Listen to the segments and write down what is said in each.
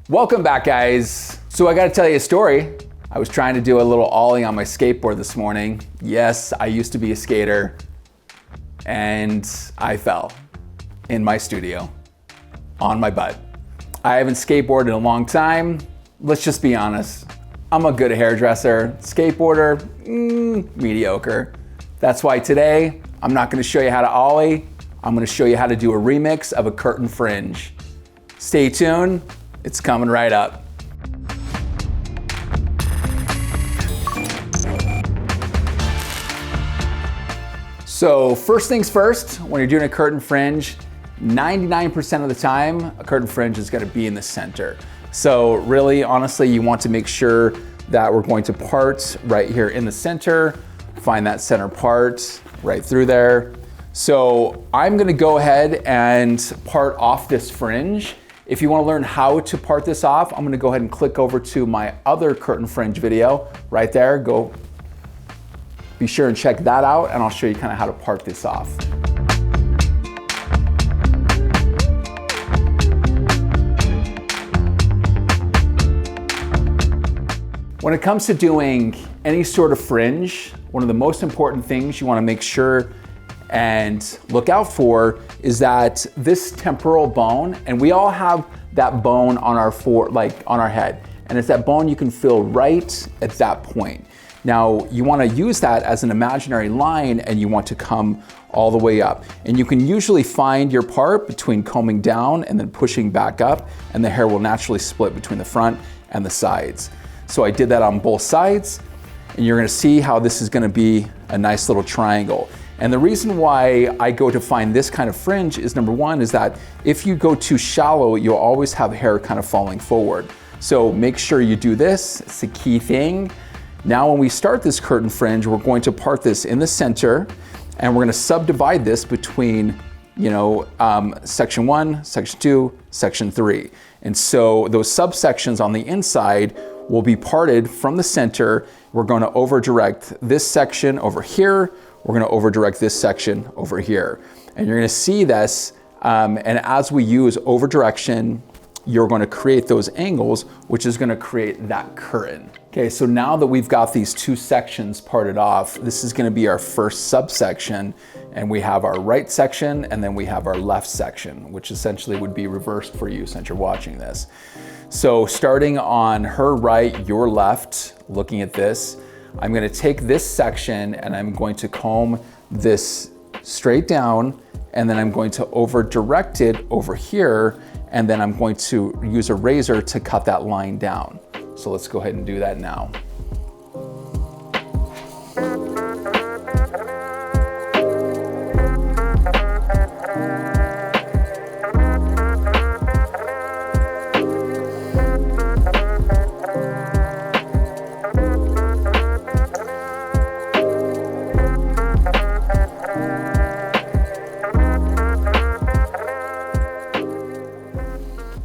Welcome back, guys. So I gotta tell you a story. I was trying to do a little ollie on my skateboard this morning. Yes, I used to be a skater and I fell in my studio on my butt. I haven't skateboarded in a long time. Let's just be honest. I'm a good hairdresser. Skateboarder, mediocre. That's why today, I'm not gonna show you how to ollie. I'm gonna show you how to do a remix of a curtain fringe. Stay tuned, it's coming right up. So first things first, when you're doing a curtain fringe, 99% of the time, a curtain fringe is gonna be in the center. So really, honestly, you want to make sure that we're going to part right here in the center, find that center part right through there. So I'm gonna go ahead and part off this fringe. If you wanna learn how to part this off, I'm gonna go ahead and click over to my other curtain fringe video right there. Go be sure and check that out, and I'll show you kind of how to part this off. When it comes to doing any sort of fringe, one of the most important things you want to make sure and look out for is that this temporal bone, and we all have that bone on our on our head, and it's that bone you can feel right at that point. Now, you want to use that as an imaginary line, and you want to come all the way up. And you can usually find your part between combing down and then pushing back up, and the hair will naturally split between the front and the sides. So I did that on both sides, and you're gonna see how this is gonna be a nice little triangle. And the reason why I go to find this kind of fringe is, number one, is that if you go too shallow, you'll always have hair kind of falling forward. So make sure you do this, it's the key thing. Now when we start this curtain fringe, we're going to part this in the center, and we're gonna subdivide this between section 1, section 2, section 3. And so those subsections on the inside will be parted from the center. We're gonna over direct this section over here. We're gonna over direct this section over here. And you're gonna see this, and as we use over direction, you're gonna create those angles, which is gonna create that curtain. Okay, so now that we've got these two sections parted off, this is gonna be our first subsection, and we have our right section, and then we have our left section, which essentially would be reversed for you since you're watching this. So starting on her right, your left, looking at this, I'm gonna take this section and I'm going to comb this straight down, and then I'm going to over direct it over here, and then I'm going to use a razor to cut that line down. So let's go ahead and do that now.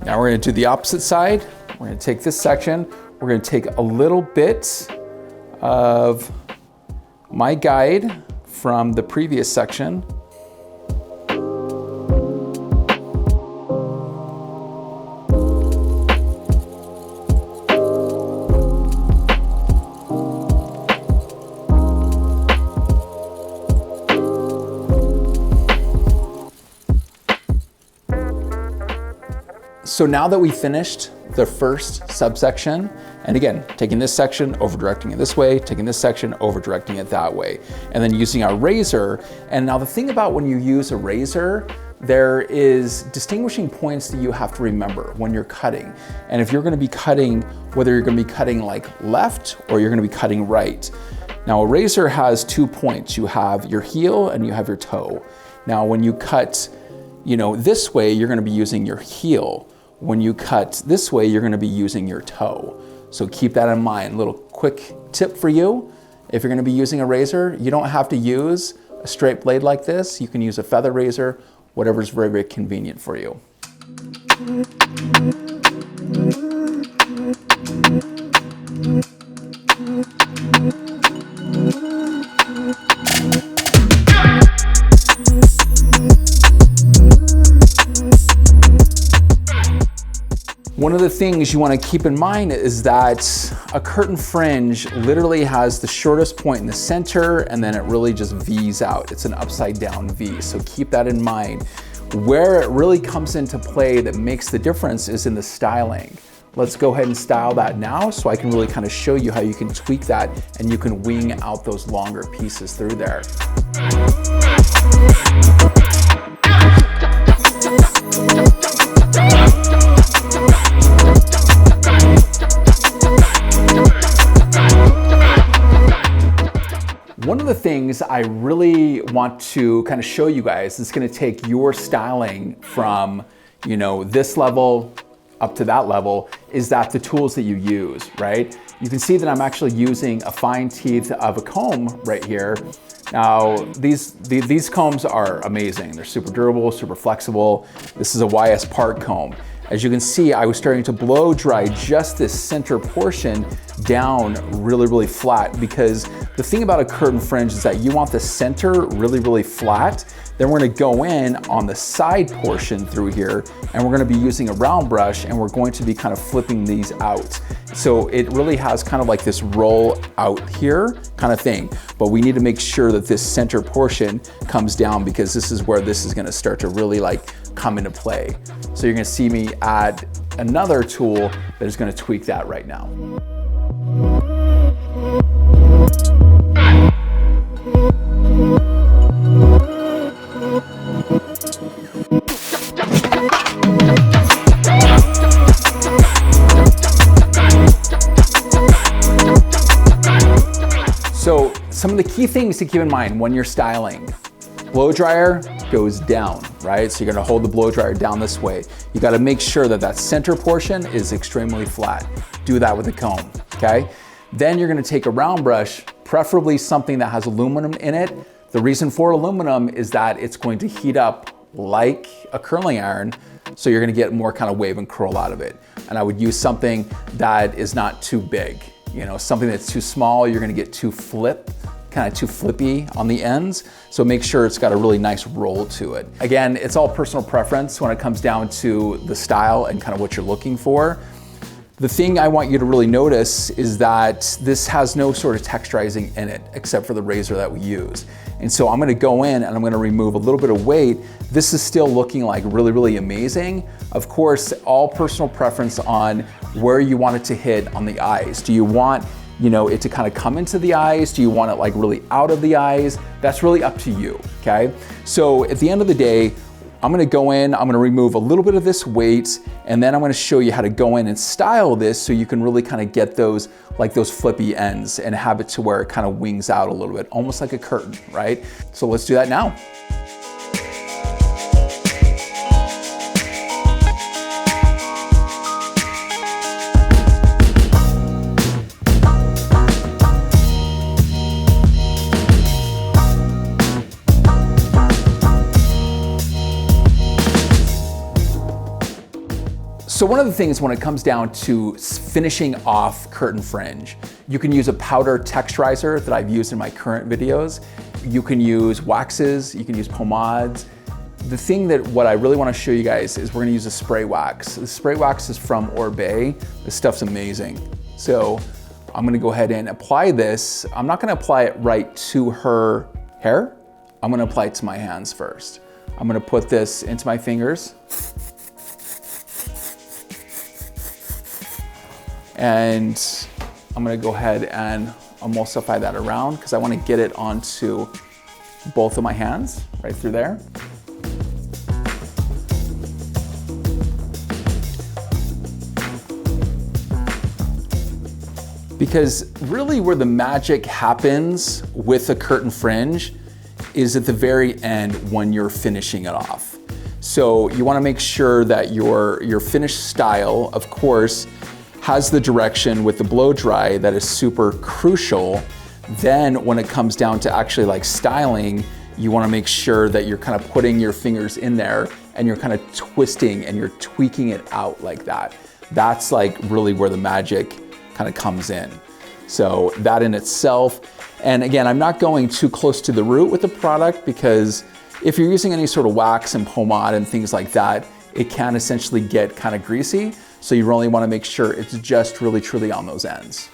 Now we're gonna do the opposite side. We're gonna take this section, we're gonna take a little bit of my guide from the previous section. So now that we finished the first subsection, and again, taking this section, over directing it this way, taking this section, over directing it that way, and then using our razor. And now the thing about when you use a razor, there is distinguishing points that you have to remember when you're cutting. And if you're gonna be cutting, whether you're gonna be cutting like left or you're gonna be cutting right. Now a razor has 2 points. You have your heel and you have your toe. Now when you cut, this way, you're gonna be using your heel. When you cut this way, you're gonna be using your toe. So keep that in mind. Little quick tip for you. If you're gonna be using a razor, you don't have to use a straight blade like this. You can use a feather razor, whatever's very, very convenient for you. One of the things you want to keep in mind is that a curtain fringe literally has the shortest point in the center, and then it really just V's out. It's an upside down V, so keep that in mind. Where it really comes into play that makes the difference is in the styling. Let's go ahead and style that now so I can really kind of show you how you can tweak that and you can wing out those longer pieces through there. One of the things I really want to kind of show you guys is going to take your styling from, you know, this level up to that level, is that the tools that you use, right? You can see that I'm actually using a fine teeth of a comb right here. Now, these combs are amazing. They're super durable, super flexible. This is a YS Park comb. As you can see, I was starting to blow dry just this center portion down really flat, because the thing about a curtain fringe is that you want the center really flat. Then we're gonna go in on the side portion through here, and we're gonna be using a round brush, and we're going to be kind of flipping these out. So it really has kind of like this roll out here kind of thing, but we need to make sure that this center portion comes down, because this is where this is gonna start to really like come into play. So you're gonna see me add another tool that is gonna tweak that right now. So some of the key things to keep in mind when you're styling: blow dryer goes down, right? So you're gonna hold the blow dryer down this way. You gotta make sure that that center portion is extremely flat. Do that with a comb, okay? Then you're gonna take a round brush, preferably something that has aluminum in it. The reason for aluminum is that it's going to heat up like a curling iron, so you're gonna get more kind of wave and curl out of it. And I would use something that is not too big. You know, something that's too small, you're gonna get too kind of too flippy on the ends. So make sure it's got a really nice roll to it. Again, it's all personal preference when it comes down to the style and kind of what you're looking for. The thing I want you to really notice is that this has no sort of texturizing in it, except for the razor that we use. And so I'm gonna go in and I'm gonna remove a little bit of weight. This is still looking like really amazing. Of course, all personal preference on where you want it to hit on the eyes. Do you want, you know, it to kind of come into the eyes? Do you want it like really out of the eyes? That's really up to you, okay? So at the end of the day, I'm gonna go in, I'm gonna remove a little bit of this weight, and then I'm gonna show you how to go in and style this so you can really kind of get those, like those flippy ends, and have it to where it kind of wings out a little bit, almost like a curtain, right? So let's do that now. So one of the things when it comes down to finishing off curtain fringe, you can use a powder texturizer that I've used in my current videos. You can use waxes, you can use pomades. The thing that what I really want to show you guys is we're going to use a spray wax. The spray wax is from Orbay. This stuff's amazing. So I'm going to go ahead and apply this. I'm not going to apply it right to her hair. I'm going to apply it to my hands first. I'm going to put this into my fingers. And I'm gonna go ahead and emulsify that around because I want to get it onto both of my hands, right through there. Because really where the magic happens with a curtain fringe is at the very end when you're finishing it off. So you wanna make sure that your finished style, of course, has the direction with the blow dry that is super crucial. Then when it comes down to actually like styling, you wanna make sure that you're kind of putting your fingers in there and you're kind of twisting and you're tweaking it out like that. That's like really where the magic kind of comes in. So that in itself, and again, I'm not going too close to the root with the product because if you're using any sort of wax and pomade and things like that, it can essentially get kind of greasy. So you really want to make sure it's just really truly on those ends.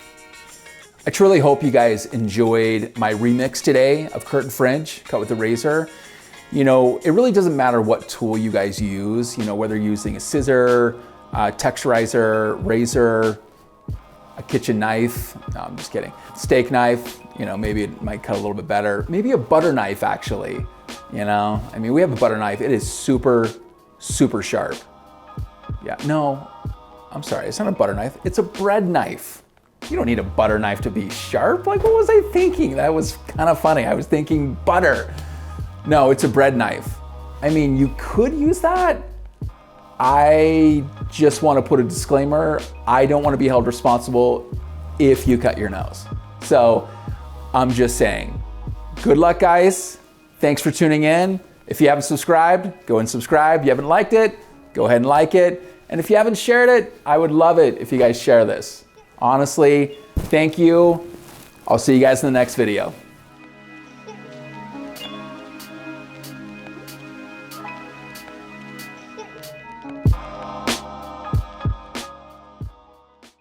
I truly hope you guys enjoyed my remix today of curtain fringe cut with the razor. You know, it really doesn't matter what tool you guys use, you know, whether you're using a scissor, texturizer, razor, a kitchen knife, no, I'm just kidding, steak knife, you know, maybe it might cut a little bit better. Maybe a butter knife actually, you know? I mean, we have a butter knife, it is super, super sharp. Yeah, no, I'm sorry, it's not a butter knife, it's a bread knife. You don't need a butter knife to be sharp. Like, what was I thinking? That was kind of funny. I was thinking butter. No, it's a bread knife. I mean, you could use that. I just want to put a disclaimer. I don't want to be held responsible if you cut your nose. So I'm just saying, good luck, guys. Thanks for tuning in. If you haven't subscribed, go and subscribe. If you haven't liked it, go ahead and like it. And if you haven't shared it, I would love it if you guys share this. Honestly, thank you. I'll see you guys in the next video.